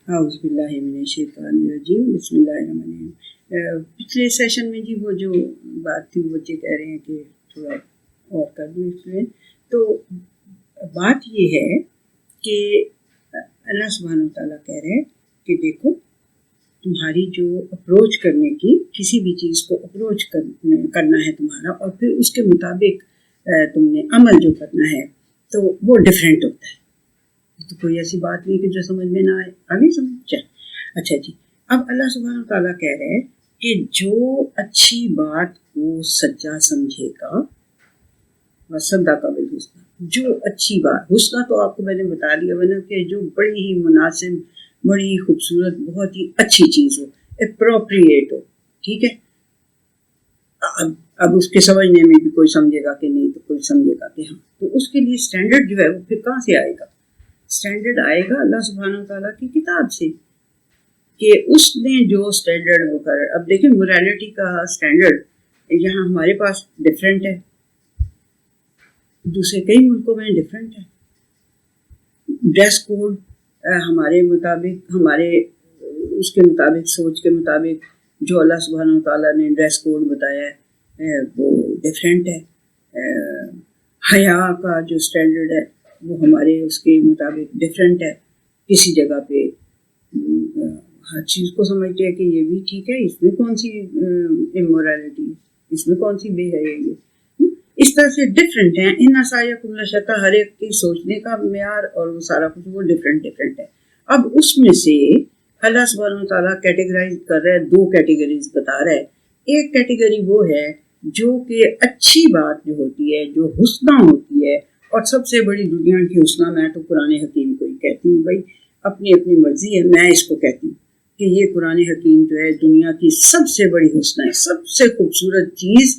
اعوذ باللہ من الشیطان الرجیم، بسم اللہ الرحمن الرحیم۔ پچھلے سیشن میں جی وہ جو بات تھی وہ بچے کہہ رہے ہیں کہ تھوڑا اور کر دوں ایکسپلین۔ تو بات یہ ہے کہ اللہ سبحانہ و تعالیٰ کہہ رہے ہیں کہ دیکھو تمہاری جو اپروچ کرنے کی، کسی بھی چیز کو اپروچ کرنا ہے تمہارا، اور پھر اس کے مطابق تم نے عمل جو کرنا ہے تو وہ ڈفرینٹ ہوتا ہے۔ تو کوئی ایسی بات نہیں کہ جو سمجھ میں نہ آئے، آگے سمجھ چل۔ اچھا جی، اب اللہ سبحانہ تعالیٰ کہہ رہے ہیں کہ جو اچھی بات کو سچا سمجھے گا وصدق بالحسنی، جو اچھی بات، حسنہ تو آپ کو میں نے بتا دیا نا کہ جو بڑی ہی مناسب، بڑی ہی خوبصورت، بہت ہی اچھی چیز ہو، اپروپریٹ ہو، ٹھیک ہے۔ اب اس کے سمجھنے میں بھی کوئی سمجھے گا کہ نہیں، تو کوئی سمجھے گا کہ ہاں، تو اس کے لیے اسٹینڈرڈ جو ہے وہ پھر کہاں سے آئے گا؟ اسٹینڈرڈ آئے گا اللہ سبحانہ تعالیٰ کی کتاب سے، کہ اس نے جو اسٹینڈرڈ وہ کر، اب دیکھیں مورالٹی کا اسٹینڈرڈ یہاں ہمارے پاس ڈفرینٹ ہے، دوسرے کئی ملکوں میں ڈفرینٹ ہے۔ ڈریس کوڈ ہمارے مطابق، ہمارے اس کے مطابق، سوچ کے مطابق جو اللہ سبحانہ تعالیٰ نے ڈریس کوڈ بتایا ہے وہ ڈفرینٹ ہے۔ حیا کا جو اسٹینڈرڈ ہے وہ ہمارے اس کے مطابق ڈفرینٹ ہے۔ کسی جگہ پہ ہر چیز کو سمجھتے ہیں کہ یہ بھی ٹھیک ہے، اس میں کون سی امورالٹی ہے، اس میں کون سی بے حیائی ہے، اس طرح سے ڈفرینٹ ہیں۔ ان سعیکم لشتی، ہر ایک کی سوچنے کا معیار اور وہ سارا کچھ وہ ڈفرینٹ ہے۔ اب اس میں سے اللہ سبحانہ تعالیٰ کیٹیگرائز کر رہا ہے، دو کیٹیگریز بتا رہا ہے۔ ایک کیٹیگری وہ ہے جو کہ اچھی بات جو ہوتی ہے، جو حسنہ ہوتی ہے، اور سب سے بڑی دنیا کی حسنہ میں تو قرآن حکیم کو ہی کہتی ہوں، بھائی اپنی اپنی مرضی ہے، میں اس کو کہتی ہوں کہ یہ قرآن حکیم جو ہے دنیا کی سب سے بڑی حسنہ ہے، سب سے خوبصورت چیز،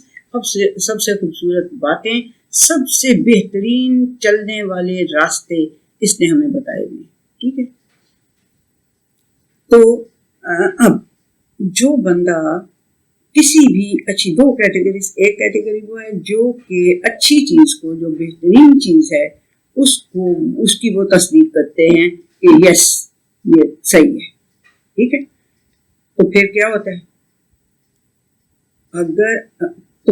سب سے خوبصورت باتیں، سب سے بہترین چلنے والے راستے اس نے ہمیں بتائے ہوئے، ٹھیک ہے۔ تو اب جو بندہ کسی بھی اچھی، دو کیٹیگریز، ایک کیٹیگری وہ ہے جو کہ اچھی چیز کو، جو بہترین چیز ہے اس کو، اس کی وہ تصدیق کرتے ہیں کہ یس یہ صحیح ہے، ٹھیک ہے۔ تو پھر کیا ہوتا ہے؟ اگر تو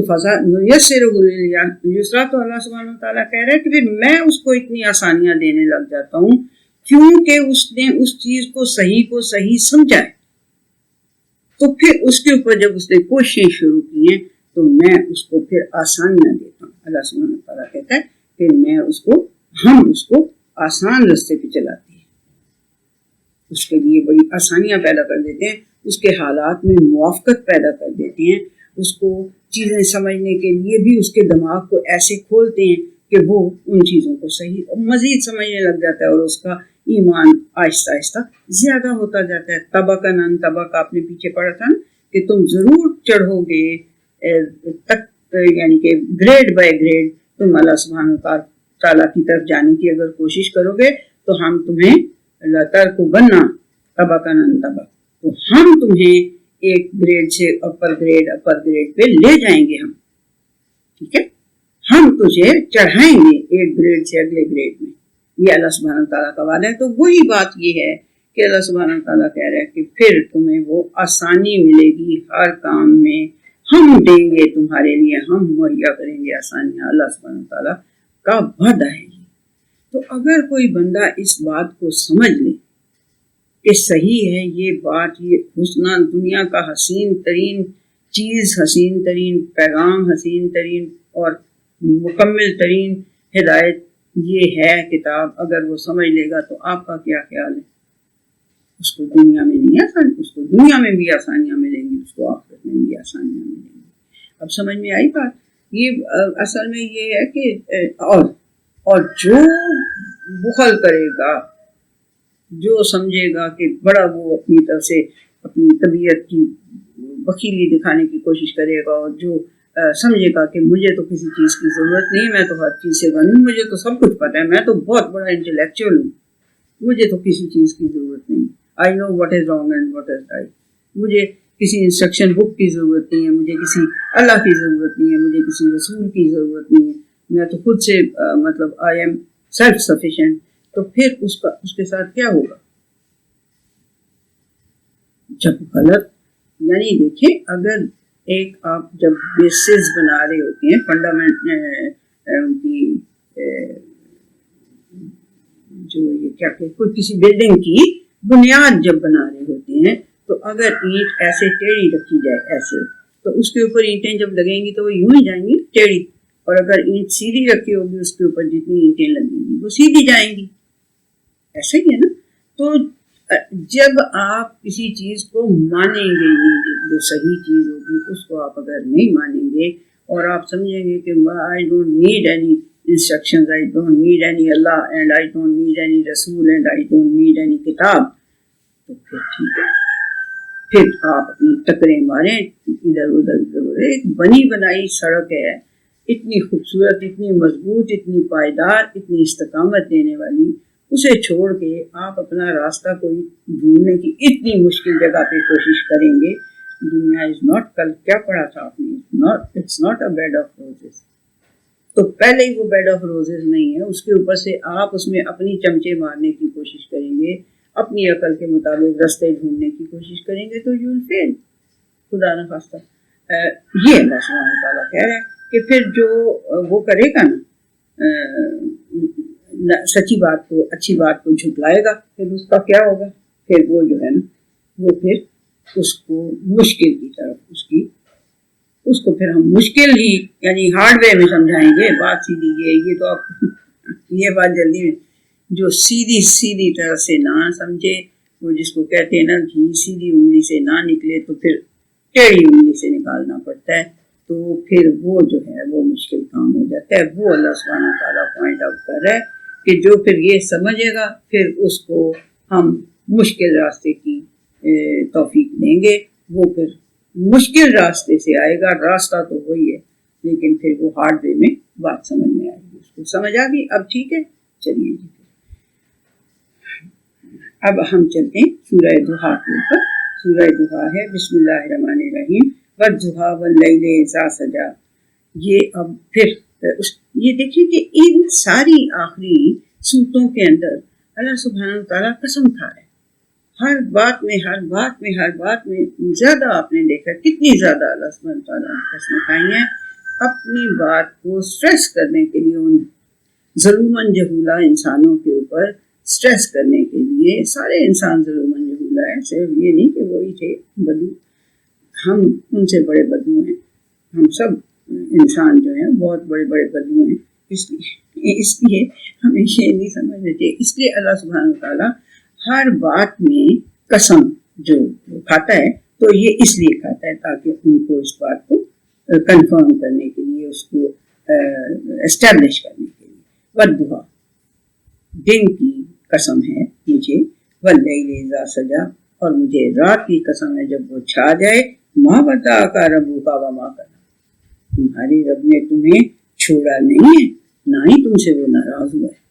یسرا، تو اللہ سبحانہ تعالیٰ کہہ رہا ہے کہ پھر میں اس کو اتنی آسانیاں دینے لگ جاتا ہوں کیونکہ اس نے اس چیز کو صحیح سمجھا ہے۔ تو پھر اس کے اوپر جب اس نے کوششیں شروع کی ہیں تو میں اس کو پھر آسانیاں دیتا ہوں۔ اللہ سبحانہ تعالیٰ کہتا ہے کہ میں ہم اس کو آسان راستے پہ چلاتے ہیں، اس کے لیے بڑی آسانیاں پیدا کر دیتے ہیں، اس کے حالات میں موافقت پیدا کر دیتے ہیں، اس کو چیزیں سمجھنے کے لیے بھی اس کے دماغ کو ایسے کھولتے ہیں کہ وہ ان چیزوں کو صحیح مزید سمجھنے لگ جاتا ہے، اور اس کا ایمان آہستہ آہستہ زیادہ ہوتا جاتا ہے۔ طبقاً عن طبق، آپ نے پیچھے پڑھا تھا نا کہ تم ضرور چڑھو گے تک، یعنی کہ گریڈ بائی گریڈ تم اللہ سبحانہ تعالیٰ کی طرف جانے کی اگر کوشش کرو گے تو ہم تمہیں لترکبن طبقاً عن طبق، تو ہم تمہیں ایک گریڈ سے اپر گریڈ پہ لے جائیں گے ہم، ٹھیک ہے، ہم تجھے چڑھائیں گے ایک گریڈ سے اگلے گریڈ میں۔ یہ اللہ سبحانہ تعالیٰ کا وعدہ ہے۔ تو وہی بات یہ ہے کہ اللہ سبحانہ تعالیٰ کہہ رہا ہے کہ پھر تمہیں وہ آسانی ملے گی ہر کام میں، ہم دیں گے تمہارے لیے، ہم مہیا کریں گے آسانیاں، اللہ سبحانہ تعالیٰ کا وعدہ ہے یہ۔ تو اگر کوئی بندہ اس بات کو سمجھ لے کہ صحیح ہے یہ بات، یہ حسنہ، دنیا کا حسین ترین چیز، حسین ترین پیغام، حسین ترین اور مکمل ترین ہدایت یہ ہے کتاب، اگر وہ سمجھ لے گا تو آپ کا کیا خیال ہے؟ اس کو دنیا میں نہیں آسانی، اس کو دنیا میں بھی آسانیاں ملیں گی، اس کو آخرت میں بھی آسانیاں ملیں گی۔ اب سمجھ میں آئی بات؟ یہ اصل میں یہ ہے کہ اور جو بخل کرے گا، جو سمجھے گا کہ بڑا وہ اپنی طرف سے اپنی طبیعت کی بخیلی دکھانے کی کوشش کرے گا، اور جو سمجھے گا کہ مجھے تو کسی چیز کی ضرورت نہیں، میں تو ہر چیز سے غنی ہوں، مجھے تو سب کچھ پتہ ہے، میں تو بہت بڑا انٹلیکچوئل ہوں، مجھے تو کسی چیز کی ضرورت نہیں، I know what is wrong and what is right, مجھے کسی انسٹرکشن بک کی ضرورت نہیں ہے، مجھے کسی اللہ کی ضرورت نہیں ہے، مجھے کسی رسول کی ضرورت نہیں ہے، میں تو خود سے آئی ایم سیلف سفیشینٹ۔ تو پھر اس کے ساتھ کیا ہوگا؟ جب غلط یعنی دیکھیں اگر ایک آپ جب بیسز بنا رہے ہوتے ہیں فنڈامنٹ کی جو یہ کیا کہ کوئی کسی بلڈنگ کی بنیاد جب بنا رہے ہوتے ہیں تو اگر اینٹ ایسے ٹیڑھی رکھی جائے ایسے تو اس کے اوپر اینٹیں جب لگیں گی تو وہ یوں ہی جائیں گی ٹیڑھی, اور اگر اینٹ سیدھی رکھی ہوگی اس کے اوپر جتنی اینٹیں لگیں گی وہ سیدھی جائیں گی. ایسا ہی ہے نا. تو جب آپ کسی چیز کو مانیں گے جو صحیح چیز ہوگی اس کو آپ اگر نہیں مانیں گے اور آپ سمجھیں گے کہ I don't need any instructions, I don't need any Allah and I don't need any Rasul and I don't need any کتاب, تو پھر ٹھیک ہے, پھر آپ اپنی ٹکریں ماریں ادھر ادھر. ایک بنی بنائی سڑک ہے اتنی خوبصورت, اتنی مضبوط, اتنی پائیدار, اتنی استقامت دینے والی, اسے چھوڑ کے آپ اپنا راستہ کوئی ڈھونڈنے کی اتنی مشکل جگہ پہ کوشش کریں گے. دنیا از ناٹ, کل کیا پڑھا تھا آپ نے, it's not a bed of roses. تو پہلے ہی وہ بیڈ آف روزز نہیں ہے, اس کے اوپر سے آپ اس میں اپنی چمچے مارنے کی کوشش کریں گے, اپنی عقل کے مطابق راستے ڈھونڈنے کی کوشش کریں گے تو یو ول فیل, خدا نہ خواستہ. یہ اللہ سبحانہ تعالیٰ کہہ رہے ہیں کہ پھر جو وہ کرے گا نا سچی بات کو, اچھی بات کو جھٹلائے گا, پھر اس کا کیا ہوگا, پھر وہ جو ہے نا وہ پھر اس کو مشکل کی طرف اس کو پھر ہم مشکل ہی یعنی ہارڈ وے میں سمجھائیں گے. بات سیدھی یہ تو آپ یہ بات جلدی میں جو سیدھی طرح سے نہ سمجھے, وہ جس کو کہتے ہیں نا کہ سیدھی انگلی سے نہ نکلے تو پھر ٹیڑھی انگلی سے نکالنا پڑتا ہے, تو پھر وہ جو ہے وہ مشکل کام ہو جاتا ہے. وہ اللہ سبحانہ تعالیٰ پوائنٹ آؤٹ کر رہا ہے کہ جو پھر یہ سمجھے گا پھر اس کو ہم مشکل راستے کی توفیق دیں گے, وہ پھر مشکل راستے سے آئے گا. راستہ تو وہی ہے لیکن پھر وہ ہارڈ وے میں بات سمجھ میں آئے گی, اس کو سمجھ آ گئی. اب ٹھیک ہے, چلیے جی. اب ہم چلتے ہیں سورہ ضحیٰ کے اوپر. سورہ ضحیٰ ہے بسم اللہ الرحمن الرحیم, والضحیٰ واللیل اذا سجا. یہ اب پھر یہ دیکھیے کہ ان ساری آخری صورتوں کے اندر اللہ سبحانہ تعالیٰ قسم کھا رہے ہیں. ہر بات میں زیادہ آپ نے دیکھا کتنی زیادہ اللہ سبحانہ تعالیٰ نے قسمیں کھائی ہیں اپنی بات کو سٹریس کرنے کے لیے, ان ظلماً جہولا انسانوں کے اوپر سٹریس کرنے کے لیے. سارے انسان ظلماً جہولا ہے, صرف یہ نہیں کہ وہی تھے بدو, ہم ان سے بڑے بدو ہیں. ہم سب انسان جو ہیں بہت بڑے بدو ہیں. اس لیے ہمیں یہ نہیں سمجھنا چاہیے. اس لیے اللہ سبحانہ تعالیٰ ہر بات میں قسم جو کھاتا ہے تو یہ اس لیے کھاتا ہے تاکہ ان کو اس بات کو کنفرم کرنے کے لیے, اس کو اسٹیبلش کرنے کے لیے. والضحیٰ دن کی قسم ہے مجھے, واللیل اذا سجا اور مجھے رات کی قسم ہے جب وہ چھا جائے. ما ودعک ربک وما قلی, تمہارے رب نے تمہیں چھوڑا نہیں ہے نہ ہی تم سے وہ ناراض ہوا ہے.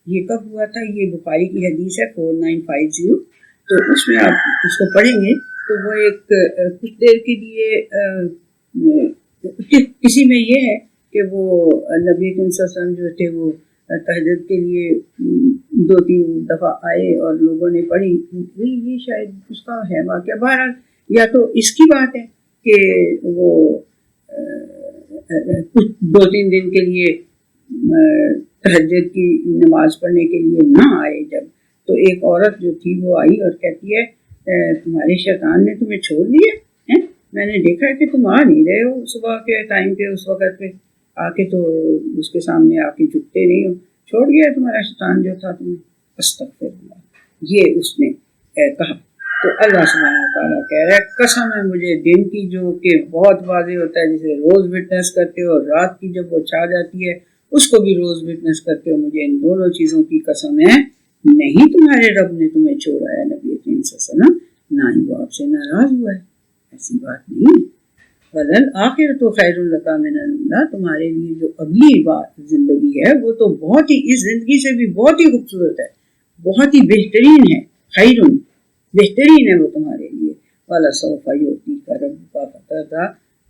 یہ کب ہوا تھا؟ یہ بخاری کی حدیث ہے 4950, تو اس میں آپ اس کو پڑھیں گے تو وہ ایک کچھ دیر کے لیے کسی میں یہ ہے کہ وہ نبی صلی اللہ علیہ وسلم جو تھے وہ تہجد کے لیے 2-3 دفعہ آئے اور لوگوں نے پڑھی. یہ شاید اس کا ہے واقعہ. بہرحال یا تو اس کی بات ہے کہ وہ کچھ 2-3 دن کے لیے تہجد کی نماز پڑھنے کے لیے نہ آئے جب, تو ایک عورت جو تھی وہ آئی اور کہتی ہے تمہارے شیطان نے تمہیں چھوڑ دیا ہے, میں نے دیکھا ہے کہ تم آ نہیں رہے ہو صبح کے ٹائم پہ, اس وقت پہ آ کے تو اس کے سامنے آ کے جھکتے نہیں ہو, چھوڑ گیا تمہارا شیطان جو تھا تمہیں. استغفر اللہ, یہ اس نے کہا. تو اللہ سبحانہ تعالیٰ کہہ رہا ہے قسم ہے مجھے دن کی جو کہ بہت واضح ہوتا ہے, جسے روز وٹنس کرتے ہو, اور رات کی جب وہ چھا جاتی ہے اس کو بھی روز وٹنس کرتے ہو, مجھے ان دونوں چیزوں کی قسم ہے نہیں تمہارے رب نے تمہیں چھوڑا ہے نبی کریم صلی اللہ علیہ وسلم, نہ ہی وہ آپ سے ناراض ہوا ہے. ایسی بات نہیں. وَلَلْآخِرَةُ خَيْرٌ لَكَ مِنَ الْأُولَىٰ, تمہارے لیے جو اگلی بات زندگی ہے وہ تو بہت ہی, اس زندگی سے بھی بہت ہی خوبصورت ہے, بہت ہی بہترین ہے. خیرٌ بہترین ہے وہ تمہارے لیے. وَلَسَوْفَ يُعْطِيكَ رَبُّكَ فَتَرْضَىٰ,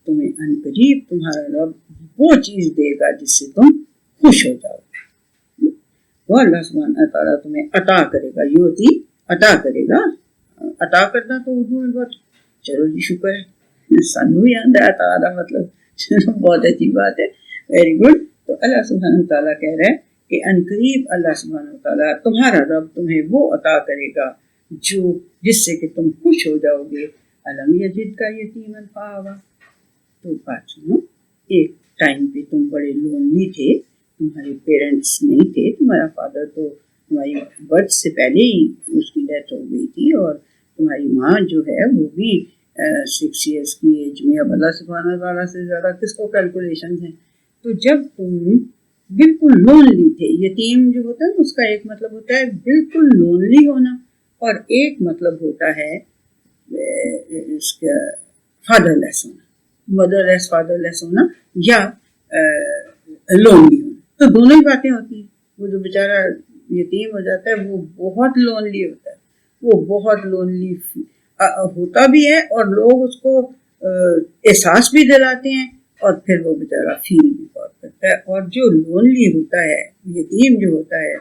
تمہیں ان قریب تمہارا رب وہ چیز دے گا جس سے تم خوش ہو جاؤ گے. وہ اللہ سبحانہ تعالیٰ تمہیں عطا کرے گا, یوتی عطا کرے گا. عطا کرنا تو اردو میں بہت چلو جی شکر ہے سانو بھی آتا ہے عطا کا مطلب چلو بہت اچھی بات ہے ویری گڈ. تو اللہ سبحانہ تعالیٰ کہہ رہے ہیں کہ عنقریب اللہ سبحانہ تعالیٰ تمہارا رب تمہیں وہ عطا کرے گا جو جس سے کہ تم خوش ہو جاؤ گے. علم یجد کا یتیما فآویٰ. تو بات سنو, ایک ٹائم پہ تم بڑے لونلی تھے, تمہارے پیرنٹس نہیں تھے, تمہارا فادر تو تمہاری برتھ سے پہلے ہی اس کی ڈیتھ ہو گئی تھی, اور تمہاری ماں جو ہے وہ بھی 6 ایئرس کی ایج میں. اب اللہ سبحانہ تعالیٰ سے زیادہ کس کو کیلکولیشنز ہیں. تو جب تم بالکل لونلی تھے, یتیم جو ہوتا ہے نا اس کا ایک مطلب ہوتا ہے بالکل لونلی ہونا, اور ایک مطلب ہوتا ہے اس کا فادر لیس ہونا, مدر لیس فادر لیس ہونا, یا لونلی ہونا. تو دونوں ہی باتیں ہوتی ہیں. وہ جو بیچارہ یتیم ہو جاتا ہے وہ بہت لونلی ہوتا ہے, وہ بہت لونلی ہوتا بھی ہے, اور لوگ اس کو احساس بھی دلاتے ہیں, اور پھر وہ بیچارہ فیل بھی بہت کرتا ہے. اور جو لونلی ہوتا ہے, یتیم جو ہوتا ہے,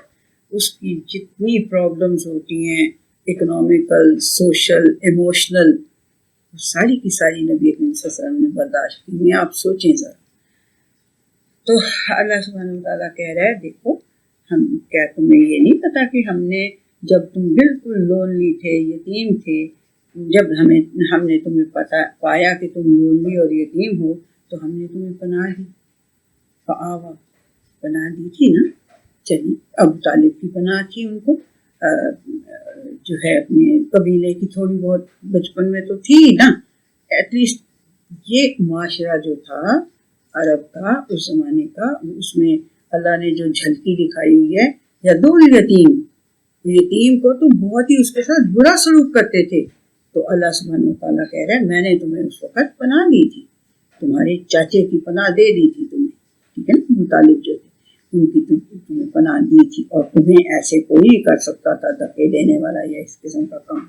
اس کی جتنی پرابلمز ہوتی ہیں اکنامیکل, سوشل, ایموشنل, ساری کی ساری نبی اکرم صلی اللہ علیہ وسلم نے برداشت کی. آپ سوچیں ذرا. تو اللہ سبحانہ تعالیٰ کہہ رہا ہے دیکھو ہم کیا تمہیں یہ نہیں پتا کہ ہم نے جب تم بالکل لونلی تھے, یتیم تھے, جب ہم نے تمہیں پایا کہ تم لونلی اور یتیم ہو تو ہم نے تمہیں پناہ دی. فآویٰ, پناہ دی تھی نا. چلیے ابو طالب کی پناہ تھی ان کو, جو ہے اپنے قبیلے کی تھوڑی بہت بچپن میں تو تھی نا, ایٹ لیسٹ یہ معاشرہ جو تھا عرب کا اس زمانے کا, اس میں اللہ نے جو جھلکی دکھائی ہوئی ہے, یدول یتیم, یتیم کو تو بہت ہی اس کے ساتھ برا سلوک کرتے تھے. تو اللہ سبحانہ وتعالیٰ کہہ رہا ہے میں نے تمہیں اس وقت پناہ دی تھی, تمہارے چاچے کی پناہ دے دی تھی تمہیں, ٹھیک ہے نا, مطالب جو تھے ان کی تمہیں پناہ دی تھی, اور تمہیں ایسے کوئی کر سکتا تھا دھکے دینے والا یا اس قسم کا کام.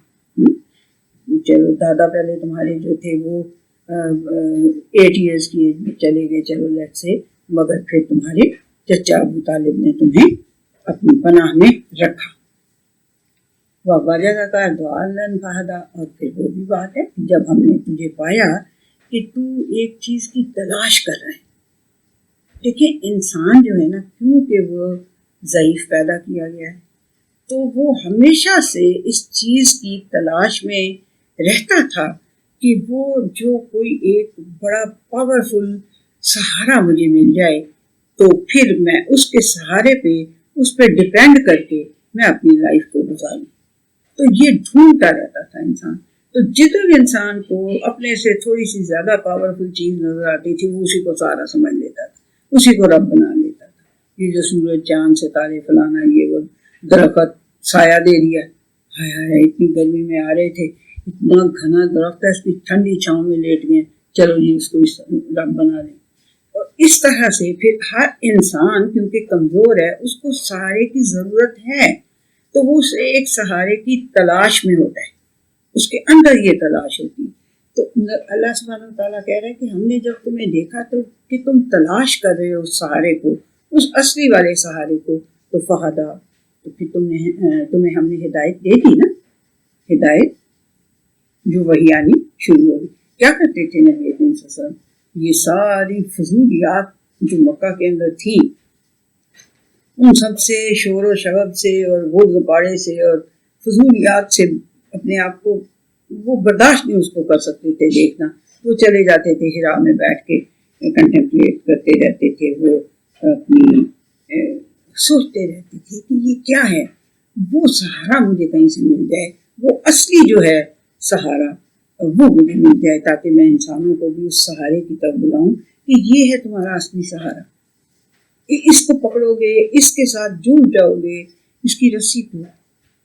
چلو دادا پہلے تمہارے جو تھے وہ 8 ایئرس کی ایج میں چلے گئے, چلو لیٹ سے, مگر پھر تمہارے چچا ابو طالب نے تمہیں اپنی پناہ میں رکھا. وَوَجَدَكَ ضَالًّا فَهَدَىٰ. اور پھر وہ بھی بات ہے جب ہم نے تجھے پایا کہ تو ایک چیز کی تلاش کر رہے. دیکھیں انسان جو ہے نا, کیونکہ وہ ضعیف پیدا کیا گیا ہے تو وہ ہمیشہ سے اس چیز کی تلاش میں رہتا تھا کہ وہ جو کوئی ایک بڑا پاورفل سہارا مجھے مل جائے تو پھر میں اس کے سہارے پہ, اس پہ ڈپینڈ کر کے میں اپنی لائف کو گزاروں. تو یہ ڈھونڈتا رہتا تھا انسان. تو جدھر انسان کو اپنے سے تھوڑی سی زیادہ پاورفل چیز نظر آتی تھی وہ اسی کو سارا سمجھ لیتا تھا, اسی کو رب بنا لیتا تھا. یہ جو سورج چاند ستارے فلانا, یہ وہ درخت سایہ دے دیا, ہائے اتنی گرمی میں آ رہے تھے, اتنا گھنا درخت ہے, اس کی ٹھنڈی چھاؤں میں لیٹ گئے, چلو جی اس کو رب بنا لیں. اور اس طرح سے پھر ہر انسان کیونکہ کمزور ہے, اس کو سہارے کی ضرورت ہے, تو وہ اس ایک سہارے کی تلاش میں ہوتا ہے, اس کے اندر یہ تلاش ہوتی ہے. تو اللہ سبحانہ تعالیٰ کہہ رہے ہیں کہ ہم نے جب تمہیں دیکھا تو کہ تم تلاش کر رہے ہو اس سہارے کو, اس اصلی والے سہارے کو, تو فہدا, تو پھر تمہیں ہم نے ہدایت دے دی نا. ہدایت جو وحی آنی شروع ہوگی. کیا کرتے تھے نبی صلی اللہ علیہ وسلم, یہ ساری فضولیات جو مکہ کے اندر تھی ان سب سے, شور و شغب سے اور گود گپاڑے سے اور فضولیات سے اپنے آپ کو وہ برداشت نہیں اس کو کر سکتے تھے دیکھنا. وہ چلے جاتے تھے حرا میں بیٹھ کے کنٹمپلیٹ کرتے رہتے تھے, وہ اپنی سوچتے رہتے تھے کہ یہ کیا ہے, وہ سہارا مجھے کہیں سے مل جائے, وہ اصلی جو ہے سہارا وہ مجھے مل جائے, تاکہ میں انسانوں کو بھی اس سہارے کی طرف بلاؤں کہ یہ ہے تمہارا اصلی سہارا, اس کو پکڑو گے, اس کے ساتھ جڑ جاؤ گے, اس کی رسی کو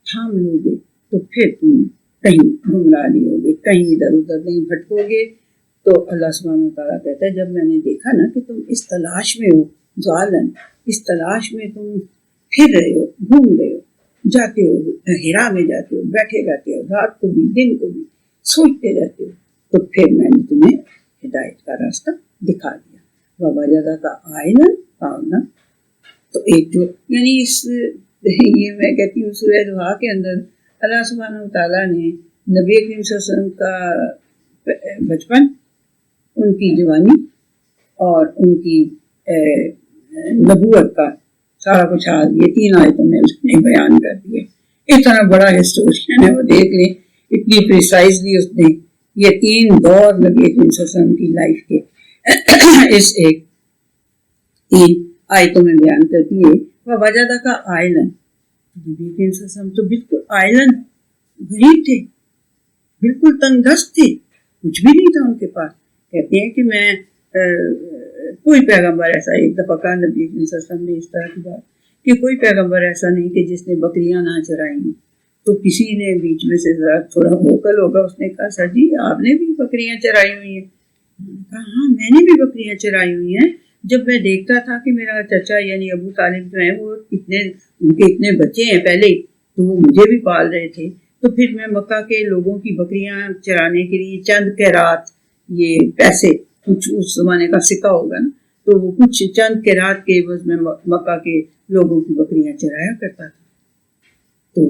تھام لو گے تو پھر تم کہیں گمراہ نہیں ہوگے, کہیں ادھر ادھر نہیں بھٹکو گے. تو اللہ سبحانہ تعالیٰ کہتا ہے جب میں نے دیکھا نا کہ تم اس تلاش میں ہو, ظالن, اس تلاش میں تم پھر رہے ہو, گھوم رہے ہو, جاتے ہو, حرا میں جاتے ہو, بیٹھے رہتے ہو, رات کو بھی دن کو بھی سوچتے رہتے ہو, تو پھر میں نے تمہیں ہدایت کا راستہ دکھا دیا. بابا جادا کا آئے نا, تو ایک جو یعنی یہ میں کہتی ہوں سورہ دعا کے اندر اللہ سبحانہ تعالیٰ نے نبی کریم صلی اللہ علیہ وسلم کا بچپن، ان کی جوانی اور ان کی نبوت کا سارا کچھ حال یہ 3 آیتوں میں اس نے بیان کر دیے. اتنا بڑا ہسٹورین ہے وہ، دیکھ لیں اتنی پریسائزلی اس نے یہ 3 دور نبی کریم صلی اللہ علیہ وسلم کی لائف کے اس ایک 3 آیتوں میں بیان کر دیے. وجدہ کا آئلینڈ، نبی کریم صلی اللہ علیہ وسلم تو بالکل آئلینڈ، غریب تھے، بالکل تنگ دست تھے، کچھ بھی نہیں تھا ان کے پاس. کہتے ہیں کہ میں کوئی پیغمبر ایسا، ایک دفعہ کہا نبی صلی اللہ علیہ وسلم نے اس طرح کی بات کہ کوئی پیغمبر ایسا نہیں کہ جس نے بکریاں نہ چرائی ہوں. تو کسی نے بیچ میں سے ذرا تھوڑا ووکل ہوگا، اس نے کہا سر جی آپ نے بھی بکریاں چرائی ہوئی ہیں؟ کہا ہاں میں نے بھی بکریاں چرائی ہوئی ہیں. جب میں دیکھتا تھا کہ میرا چچا یعنی ابو طالب جو ہیں وہ ان کے اتنے بچے ہیں پہلے، تو وہ مجھے بھی پال رہے تھے، تو پھر میں مکہ کے لوگوں کی بکریاں چرانے کے لیے چند قیرات، یہ پیسے کچھ اس زمانے کا سکہ ہوگا نا، تو وہ کچھ چند قیرات کے عوض میں مکہ کے لوگوں کی بکریاں چرایا کرتا تھا. تو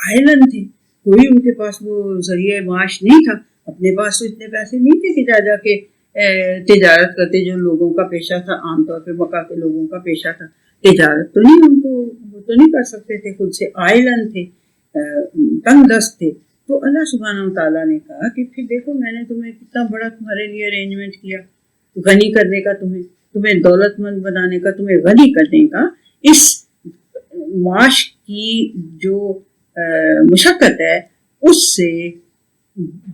آئلینڈ تھے، کوئی ان کے پاس وہ ذریعہ معاش نہیں تھا، اپنے پاس تو اتنے پیسے نہیں تھے کہ جا کے تجارت کرتے جو لوگوں کا پیشہ تھا. عام طور پہ مکہ کے لوگوں کا پیشہ تھا تجارت، تو نہیں ان کو وہ تو نہیں کر سکتے تھے، خود سے آئلینڈ تھے، تنگ دست تھے. تو اللہ سبحانہ تعالیٰ نے کہا کہ پھر دیکھو میں نے تمہیں کتنا بڑا تمہارے لیے ارینجمنٹ کیا، غنی کرنے کا، تمہیں دولت مند بنانے کا، تمہیں غنی کرنے کا. اس معاش کی جو مشقت ہے اس سے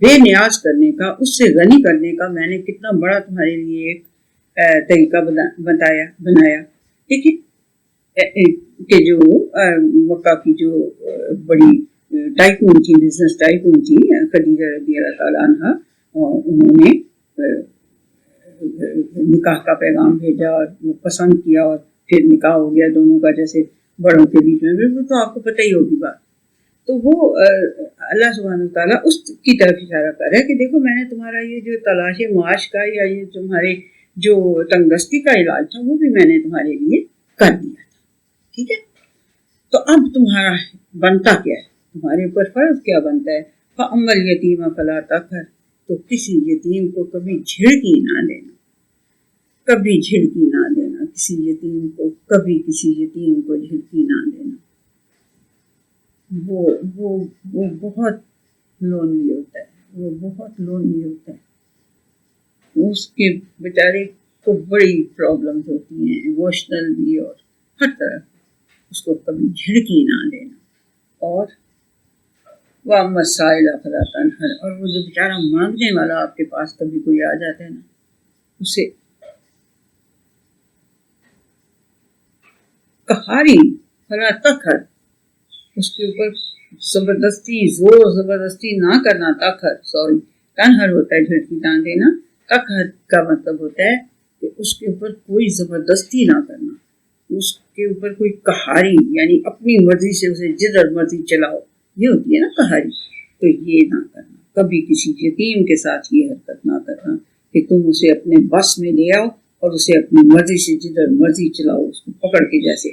بے نیاز کرنے کا، اس سے غنی کرنے کا میں نے کتنا بڑا تمہارے لیے ایک طریقہ بنایا. ٹھیک ہے کہ جو مکہ کی جو بڑی ٹائکون تھی، بزنس ٹائکون تھی خدیجہ رضی اللہ تعالیٰ عنہ، انہوں نے نکاح کا پیغام بھیجا اور پسند کیا اور پھر نکاح ہو گیا دونوں کا، جیسے بڑوں کے بیچ میں. بالکل تو آپ کو پتہ ہی ہوگی بات. تو وہ اللہ سبحانہ تعالیٰ اس کی طرف اشارہ کر رہا ہے کہ دیکھو میں نے تمہارا یہ جو تلاش معاش کا یا یہ تمہارے جو تنگ دستی کا علاج تھا وہ بھی میں نے تمہارے لیے کر دیا تھا. ٹھیک ہے، تو اب تمہارا بنتا کیا ہے، تمہارے اوپر فرض کیا بنتا ہے؟ فَأَمَّا الْيَتِيمَ فَلَا تَقْهَرْ، تو کسی یتیم کو کبھی جھڑکی نہ دینا، کبھی جھڑکی نہ دینا کسی یتیم کو، کبھی کسی یتیم کو جھڑکی نہ دینا. وہ بہت لونلی ہوتا ہے، وہ بہت لونلی ہوتا ہے. اس کے بیچارے کو بڑی پرابلمز ہوتی ہیں، ایموشنل بھی اور ہر طرح. اس کو کبھی جھڑکی نہ دینا. اور وَأَمَّا السَّائِلَ فَلَا تَنْهَرْ، اور وہ جو بیچارہ مانگنے والا آپ کے پاس کبھی کوئی آ جاتا ہے نا، اسے قہاری فلا تقہر، اس کے اوپر زبردستی زور زبردستی نہ کرنا. تنہر ہوتا ہے جھڑکی نہ دینا. تقہر کا مطلب ہوتا ہے کہ اس کے اوپر کوئی زبردستی نہ کرنا، اس کے اوپر کوئی قہاری یعنی اپنی مرضی سے اسے جدھر مرضی چلاؤ، یہ ہوتی ہے نا قہاری. تو یہ نہ کرنا، کبھی کسی یتیم کے ساتھ یہ حرکت نہ کرنا کہ تم اسے اپنے بس میں لے آؤ اور اسے اپنی مرضی سے جدھر مرضی چلاؤ، اس کو پکڑ کے جیسے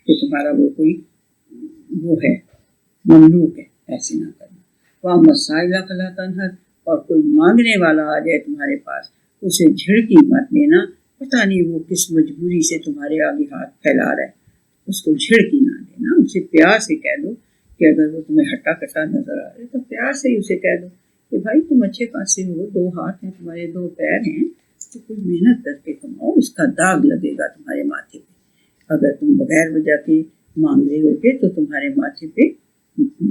کہ تمہارا وہ کوئی وہ ہے مملوک ہے، ایسے نہ کرنا. وَأَمَّا السَّائِلَ فَلَا تَنْهَرْ، اور کوئی مانگنے والا آ جائے تمہارے پاس اسے جھڑکی مت دینا. پتہ نہیں وہ کس مجبوری سے تمہارے آگے ہاتھ پھیلا رہا ہے، اس کو جھڑکی نہ دینا. اسے پیار سے کہہ دو کہ اگر وہ تمہیں ہٹا کٹا نظر آ رہے تو پیار سے ہی اسے کہہ دو کہ بھائی تم اچھے خاصے ہو، 2 ہاتھ ہیں تمہارے، 2 پیر ہیں، تو کوئی محنت کر کے کماؤ، اس کا داغ لگے گا تمہارے ماتھے پہ. اگر تم بغیر وجہ کے مانگ رہے ہوگے تو تمہارے ماتھے پہ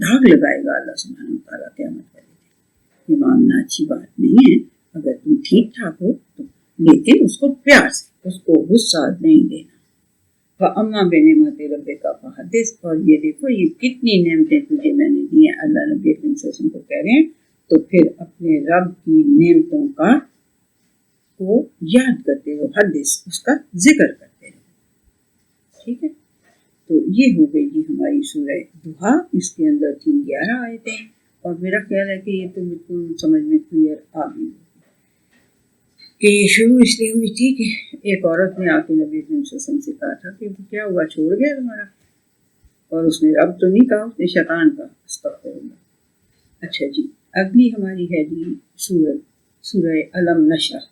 داغ لگائے گا اللہ سبحانہ وتعالیٰ قیامت والے دن. یہ مانگنا اچھی بات نہیں ہے اگر تم ٹھیک ٹھاک ہو تو، لیکن اس کو پیار سے، اس کو غصہ نہیں دینا. وَأَمَّا بِنِعْمَتِ رَبِّكَ فَحَدِّثْ، اور یہ دیکھو یہ کتنی نعمتیں تجھے میں نے دی ہیں، اللہ نبی کریم صلی اللہ علیہ وسلم کو کہہ رہے ہیں. تو پھر اپنے رب کی نعمتوں کا کو یاد کرتے رہو، حدث اس کا ذکر کرتے رہو. ٹھیک ہے، تو یہ ہو گئی جی ہماری سورہ دوحا. اس کے اندر تھی 11 آیتیں، اور میرا خیال ہے کہ یہ تو بالکل سمجھ میں کلیئر آ گئی ہوگی کہ یہ شروع اس لیے ہوئی تھی کہ ایک عورت نے آ کے نبی کریم صلی اللہ علیہ وسلم سے کہا تھا کہ کیا ہوا، چھوڑ گیا تمہارا؟ اور اس نے رب تو نہیں کہا، اس نے شیطان کہا، استغفر اللہ. اچھا جی، اگلی ہماری ہے جی سورہ علم نشرح.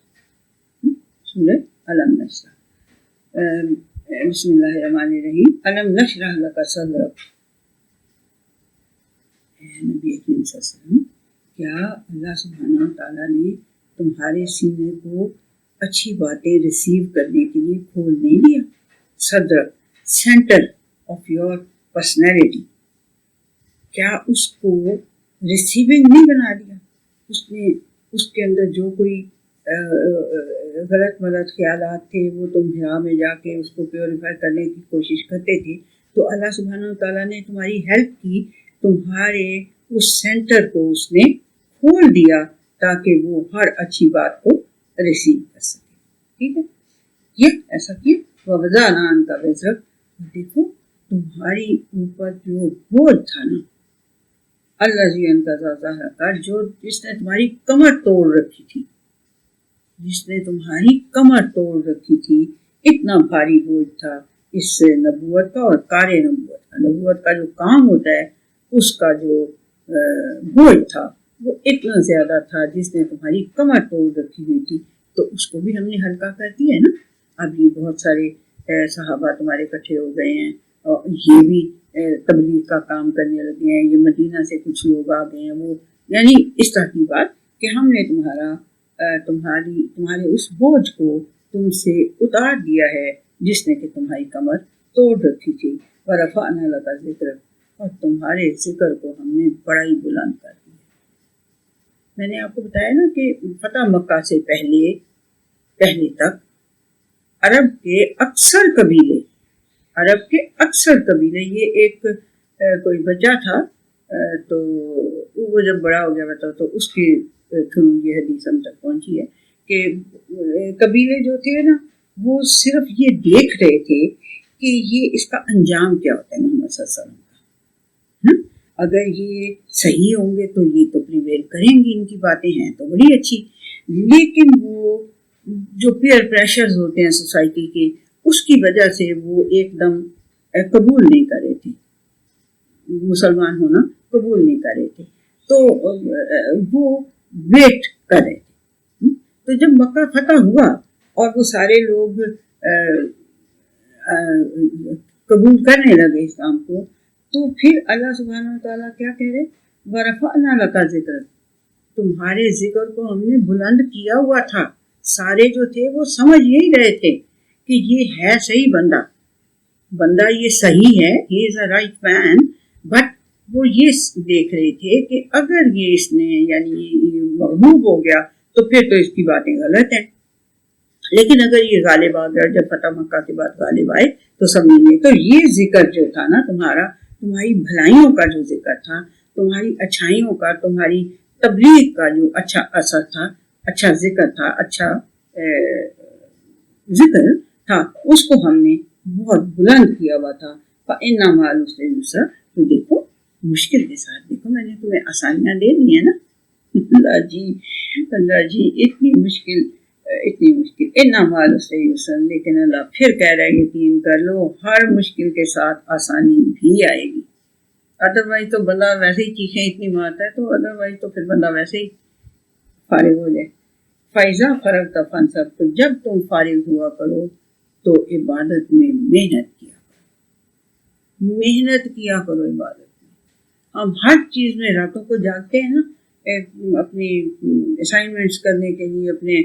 سورہ علم نشرح. بسم اللہ الرحمن الرحیم. علم نشرح لک صدرک. نبی اکرم صلی اللہ علیہ وسلم، کیا اللہ سبحانہ و تعالیٰ نے تمہارے سینے کو اچھی باتیں ریسیو کرنے کے لیے کھول نہیں دیا؟ صدر، سینٹر آف یور پرسنالٹی، کیا اس کو ریسیونگ نہیں بنا دیا؟ اس نے اس کے اندر جو کوئی غلط خیالات تھے وہ تم بھرا میں جا کے اس کو پیوریفائی کرنے کی کوشش کرتے تھے، تو اللہ سبحانہ و تعالیٰ نے تمہاری ہیلپ کی، تمہارے اس سینٹر کو اس نے کھول دیا تاکہ وہ ہر اچھی بات کو ریسیو کر سکے. ٹھیک ہے، یہ ایسا کیا. وَوَضَعْنَا عَنْكَ وِزْرَكَ. دیکھو تمہاری اوپر جو بوجھ تھا نا، الذی انقض ظہرک، جس نے تمہاری کمر توڑ رکھی تھی، جس نے تمہاری کمر توڑ رکھی تھی، اتنا بھاری بوجھ تھا اس سے نبوت کا اور کار نبوت کا. نبوت کا جو کام ہوتا ہے اس کا جو بوجھ تھا وہ اتنا زیادہ تھا جس نے تمہاری کمر توڑ رکھی ہوئی تھی، تو اس کو بھی ہم نے ہلکا کر دیا ہے نا. اب یہ بہت سارے صحابہ تمہارے اکٹھے ہو گئے ہیں اور یہ بھی تبلیغ کا کام کرنے لگے ہیں. یہ مدینہ سے کچھ لوگ آ گئے ہیں، وہ یعنی اس طرح کی بات کہ ہم نے تمہارے اس بوجھ کو تم سے اتار دیا ہے جس نے کہ تمہاری کمر توڑ رکھی تھی. وَرَفَعْنَا لَكَ ذِكْرَكَ، اور تمہارے ذکر کو ہم نے بڑا ہی بلند کر دیا. میں نے آپ کو بتایا نا کہ فتح مکہ سے پہلے تک عرب کے اکثر قبیلے یہ ایک کوئی بچہ تھا تو وہ جب بڑا ہو گیا تو اس کے تھرو یہ حدیث ہم تک پہنچی ہے کہ قبیلے جو تھے نا وہ صرف یہ دیکھ رہے تھے کہ یہ اس کا انجام کیا ہوتا ہے محمد صلی اللہ علیہ وسلم کا. اگر یہ صحیح ہوں گے تو یہ تو پریویل کریں گی، ان کی باتیں ہیں تو بڑی اچھی، لیکن وہ جو پیئر پریشرز ہوتے ہیں سوسائٹی کے، اس کی وجہ سے وہ ایک دم قبول نہیں کر رہے تھے، مسلمان ہونا قبول نہیں کر رہے تھے، تو وہ ویٹ کر رہے تھے. تو جب مکہ فتح ہوا اور وہ سارے لوگ قبول کرنے لگے اسلام کو، تو پھر اللہ سبحانہ و تعالیٰ کیا کہہ رہے؟ وَرَفَعْنَا لَكَ ذِكْرَكَ، تمہارے ذکر کو ہم نے بلند کیا ہوا تھا. سارے جو تھے وہ سمجھ یہی رہے تھے کہ یہ ہے صحیح بندہ یہ صحیح ہے، he is a right man، but وہ یہ دیکھ رہے تھے کہ اگر یہ اس نے یعنی مغلوب ہو گیا تو پھر تو اس کی باتیں غلط ہیں، لیکن اگر یہ غالب آ گیا، جب فتح مکہ کے بعد غالب آئے تو سمجھیں. تو یہ ذکر جو تھا نا تمہاری بھلائیوں کا جو ذکر تھا، تمہاری اچھائیوں کا، تمہاری تبلیغ کا جو اچھا اثر تھا، اچھا ذکر تھا، اچھا ذکر تھا، اس کو ہم نے بہت بلند کیا ہوا تھا. فَإِنَّ مَعَ الْعُسْرِ يُسْرًا، تو دیکھو مشکل کے ساتھ دیکھو میں نے تمہیں آسانیاں دے دی ہیں نا. اللہ جی اتنی مشکل. اِنَّ مَعَ الْعُسْرِ يُسْرًا، لیکن اللہ پھر کہہ رہا ہے یقین کر لو ہر مشکل کے ساتھ آسانی بھی آئے گی. ادروائز تو بندہ ویسے ہی چیخیں اتنی مارتا ہے، تو ادروائز تو پھر بندہ ویسے ہی فارغ ہو جائے. فَإِذَا فَرَغْتَ فَانْصَبْ، تو جب تم فارغ ہوا کرو تو عبادت میں محنت کیا کرو عبادت میں. ہم ہر چیز میں راتوں کو جاگتے ہیں نا، اپنی اسائنمنٹس کرنے کے لیے، اپنے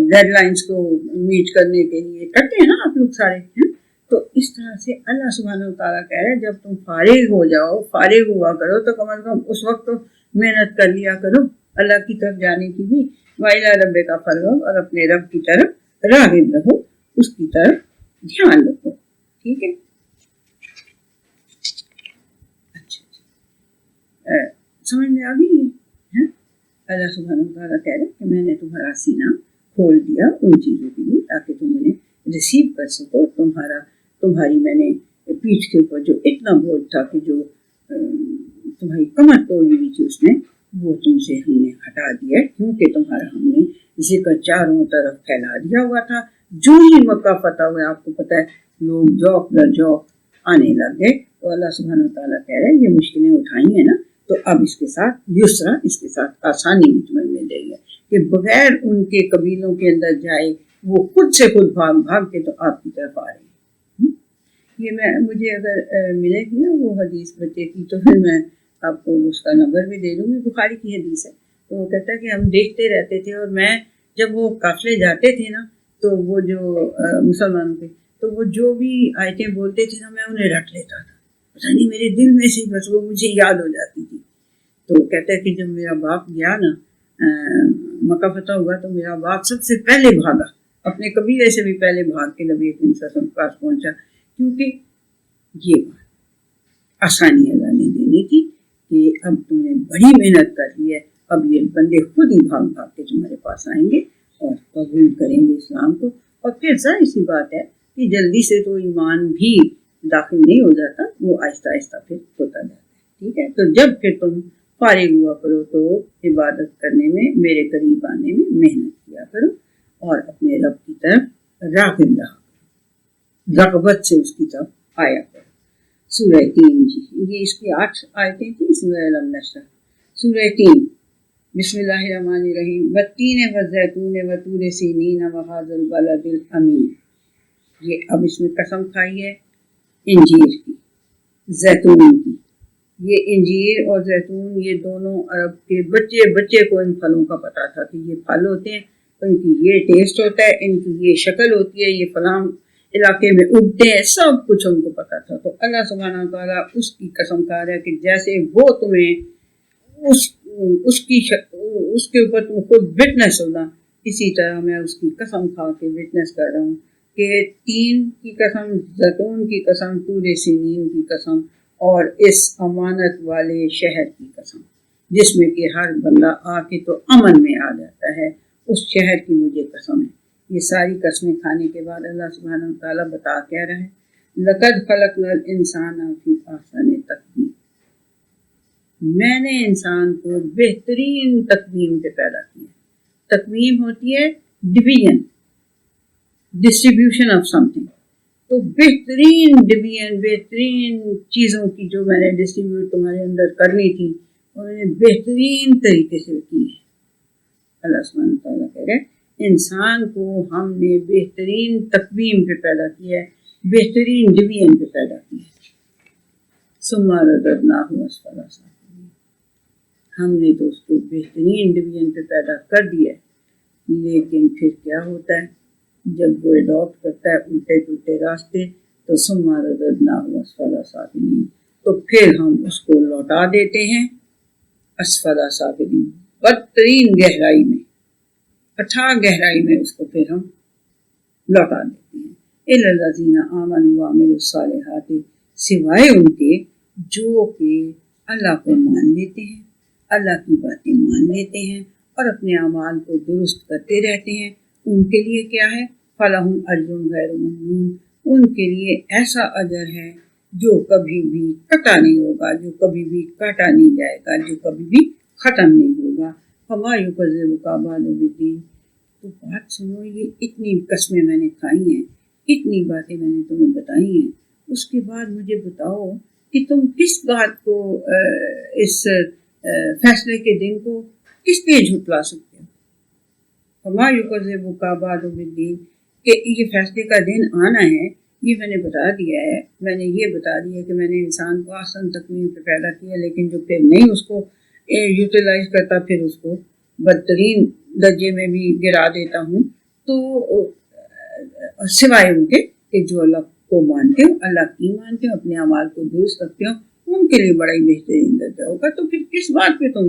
ڈیڈ لائنس کو میٹ کرنے کے لیے کرتے ہیں نا آپ لوگ سارے ہیں. تو اس طرح سے اللہ سبحانہ و تعالیٰ کہہ رہے ہیں جب تم فارغ ہو جاؤ، فارغ ہوا کرو، تو کم از کم اس وقت تو محنت کر لیا کرو اللہ کی طرف جانے کی بھی. وَإِلَىٰ رَبِّكَ فَارْغَب، اور اپنے رب کی طرف راغب رہو، اس کی طرف دھیان رکھو. ٹھیک ہے، اچھا سمجھ میں آ گئی ہے. اللہ سبحانہ و تعالیٰ کہہ رہے کہ میں نے تمہارا سینہ کھول دیا ان چیزوں کے لیے تاکہ تم انہیں ریسیو کر سکو. تمہاری میں نے پیٹھ کے اوپر جو اتنا بوجھ تھا کہ جو تمہاری کمر توڑی ہوئی تھی، اس نے وہ تم سے ہم نے ہٹا دیا، کیونکہ تمہارا ہم نے ذکر چاروں طرف پھیلا دیا ہوا تھا. جو ہی مکہ فتح ہوا آپ کو پتہ ہے لوگ جوک در جوک آنے لگ گئے. تو اللہ سبحانہ و تعالیٰ کہہ رہے ہیں یہ مشکلیں اٹھائی ہیں نا، تو اب اس کے ساتھ یسرا، اس کے ساتھ آسانی بھی تمہیں مل رہی ہے کہ بغیر ان کے قبیلوں کے اندر جائے وہ خود سے خود بھاگ بھاگ کے تو آپ کی طرف آ رہے ہیں۔ یہ مجھے اگر ملے گی نا وہ حدیث بچے کی تو پھر میں آپ کو اس کا نمبر بھی دے دوں گی، بخاری کی حدیث ہے۔ تو وہ کہتا ہے کہ ہم دیکھتے رہتے تھے، اور میں جب وہ قافلے جاتے تھے نا تو وہ جو مسلمانوں کے، تو وہ جو بھی آیتیں بولتے تھے نا میں انہیں رٹ لیتا تھا، پتہ نہیں میرے دل میں سے بس وہ مجھے یاد ہو جاتی تھی۔ تو کہتا ہے کہ جب میرا باپ گیا نا مکہ فتح ہوا تو میرا باپ سب سے پہلے بھاگا، اپنے قبیلے سے بھی پہلے بھاگ کے نبی کریم صلی اللہ علیہ وسلم کے پاس پہنچا، کیونکہ یہ بات آسانی اللہ نے دینی تھی کہ اب تم نے بڑی محنت کر لی ہے، اب یہ بندے خود ہی بھاگ بھاگ کے تمہارے پاس آئیں گے اور قبول کریں گے اسلام کو۔ اور پھر ظاہر سی بات ہے کہ جلدی سے تو ایمان بھی داخل نہیں ہو جاتا، وہ آہستہ آہستہ پھر ہوتا جاتا ہے، ٹھیک ہے۔ تو جب پھر تم فارغ ہوا کرو تو عبادت کرنے میں، میرے قریب آنے میں محنت کیا کرو، اور اپنے رب کی طرف راغب رہا کرو، رغبت سے اس کی طرف آیا کرو۔ سورہ 3 جی، یہ اس کی 8 آیتیں تھیں سورہ الم نشرح۔ سورہ 3 بسم اللہ الرحمن الرحیم، والتین والزیتون وطور سینین وہذا البلد الامین۔ یہ اب اس میں قسم کھائی ہے انجیر کی، زیتون کی۔ یہ انجیر اور زیتون یہ دونوں عرب کے بچے بچے کو ان پھلوں کا پتہ تھا کہ یہ پھل ہوتے ہیں، ان کی یہ ٹیسٹ ہوتا ہے، ان کی یہ شکل ہوتی ہے، یہ فلاں علاقے میں اگتے ہیں، سب کچھ ان کو پتہ تھا۔ تو اللہ سبحانہ وتعالیٰ اس کی قسم کھا رہا ہے کہ جیسے وہ تمہیں اس کے اوپر تم خود وٹنس ہونا، اسی طرح میں اس کی قسم کھا کے وٹنس کر رہا ہوں کہ تین کی قسم، زیتون کی قسم، طور سینین کی قسم، اور اس امانت والے شہر کی قسم جس میں کہ ہر بندہ آ کے تو امن میں آ جاتا ہے، اس شہر کی مجھے قسم ہے۔ یہ ساری قسمیں کھانے کے بعد اللہ سبحانہ وتعالیٰ بتا کہہ رہا ہے لَقَدْ خَلَقْنَا الْإِنسَانَ فِي أَحْسَنِ تَقْوِيمٍ، میں نے انسان کو بہترین تقویم پہ پیدا کیا۔ تقویم ہوتی ہے division, distribution of some thing, تو بہترین ڈویژن، بہترین چیزوں کی جو میں نے ڈسٹریبیوٹ تمہارے اندر کرنی تھی اور میں نے بہترین طریقے سے کی ہے۔ اللہ سبحانہ تعالیٰ کہہ رہے انسان کو ہم نے بہترین تقویم پہ پیدا کیا ہے، بہترین ڈویژن پہ پیدا کیا ہے۔ ثم رددناہ اسفل سافلین، ہم نے تو اس کو بہترین ڈویژن پہ پیدا کر دیا ہے، لیکن پھر کیا ہوتا ہے جب وہ اڈاپٹ کرتا ہے الٹے پلٹے راستے، تو ثم رددناہ اسفل سافلین، تو پھر ہم اس کو لوٹا دیتے ہیں اسفل سافلین، بدترین گہرائی میں، اتھاہ گہرائی میں اس کو پھر ہم لوٹا دیتے ہیں۔ الا الذین آمنوا وعملوا الصالحات، سوائے ان کے جو کہ اللہ کو مان لیتے ہیں، اللہ کی باتیں مان لیتے ہیں اور اپنے اعمال کو درست کرتے رہتے ہیں، ان کے لیے کیا ہے؟ فَلَهُمْ أَجْرٌ غَيْرُ مَمْنُونٍ، ان کے لیے ایسا اجر ہے جو کبھی بھی قطع نہیں ہوگا، جو کبھی بھی کاٹا نہیں جائے گا، جو کبھی بھی ختم نہیں ہوگا۔ فَمَا يُكَذِّبُكَ بَعْدُ بِالدِّينِ، تو بات سنو، یہ اتنی قسمیں میں نے کھائی ہیں، اتنی باتیں میں نے تمہیں بتائی ہیں، اس کے بعد مجھے بتاؤ کہ تم کس بات کو، اس فیصلے کے دن کو کس لیے جھٹلا سکتے ہو؟ فَمَا يُكَذِّبُكَ بَعْدُ بِالدِّينِ، کہ یہ فیصلے کا دن آنا ہے، یہ میں نے بتا دیا ہے، میں نے یہ بتا دیا کہ میں نے انسان کو احسن تقویم پہ پیدا کیا، لیکن جو پھر نہیں اس کو یوٹیلائز کرتا، پھر اس کو بدترین درجے میں بھی گرا دیتا ہوں۔ تو سوائے ان کے کہ جو اللہ کو مانتے ہو، اللہ کی مانتے ہو، اپنے اعمال کو درست رکھتے ہو، ان کے لیے بڑا ہی بہترین درجہ ہوگا۔ تو پھر کس بات پہ تم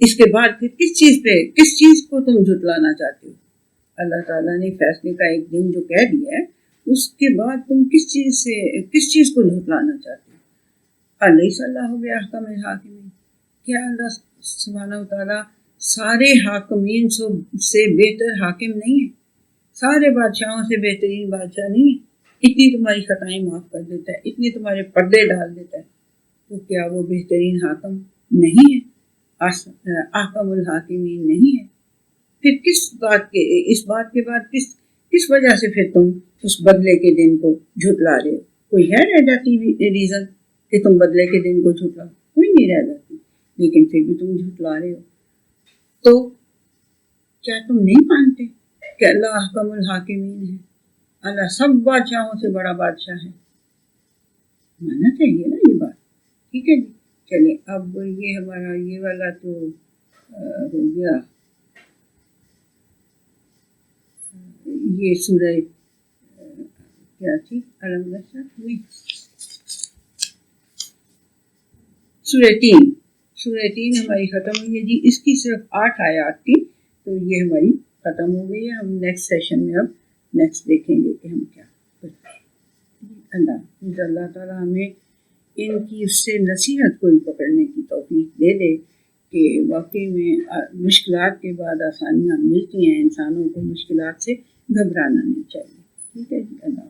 اس کے بعد پھر کس چیز کو تم جھٹلانا چاہتے ہو؟ اللہ تعالیٰ نے فیصلے کا ایک دن جو کہہ دیا ہے، اس کے بعد تم کس چیز کو جھٹلانا چاہتے ہو؟ الیس اللہ بأحکم الحاکمین، کیا اللہ سبحانہ وتعالیٰ سارے حاکمین سے بہتر حاکم نہیں ہے؟ سارے بادشاہوں سے بہترین بادشاہ نہیں ہے؟ اتنی تمہاری خطائیں معاف کر دیتا ہے، اتنی تمہارے پردے ڈال دیتا ہے، تو کیا وہ بہترین حاکم نہیں ہے؟ احکم الحاکمین نہیں ہے؟ پھر اس بات کے بعد کس وجہ سے پھر تم اس بدلے کے دن کو جھٹلا رہے ہو؟ کوئی ہے رہ جاتی ریزن؟ کہ تم بدلے کے دن کو جھٹلاؤ، کوئی نہیں رہ جاتی، لیکن پھر بھی تم جھٹلا رہے ہو. تو کیا تم نہیں مانتے کہ اللہ احکم الحاکمین ہے، اللہ سب بادشاہوں سے بڑا بادشاہ ہے؟ ماننا چاہیے نا یہ بات. ٹھیک ہے جی، چلیں اب یہ ہمارا یہ والا تو ہو گیا. یہ سورہ کیا تھی، علم نشرح، سورہ 3 ہماری ختم ہوئی ہے جی. اس کی صرف 8 آیات تھی، تو یہ ہماری ختم ہو گئی ہے. ہم نیکسٹ سیشن میں اب نیکسٹ دیکھیں گے کہ ہم کیا کرتے ہیں. اللہ تعالیٰ ہمیں ان کی اس سے نصیحت کو پکڑنے کی توفیق دے دے کہ واقعی میں مشکلات کے بعد آسانیاں ملتی ہیں. انسانوں کو مشکلات سے گھبرانا نہیں چاہیے. ٹھیک ہے جی، اللہ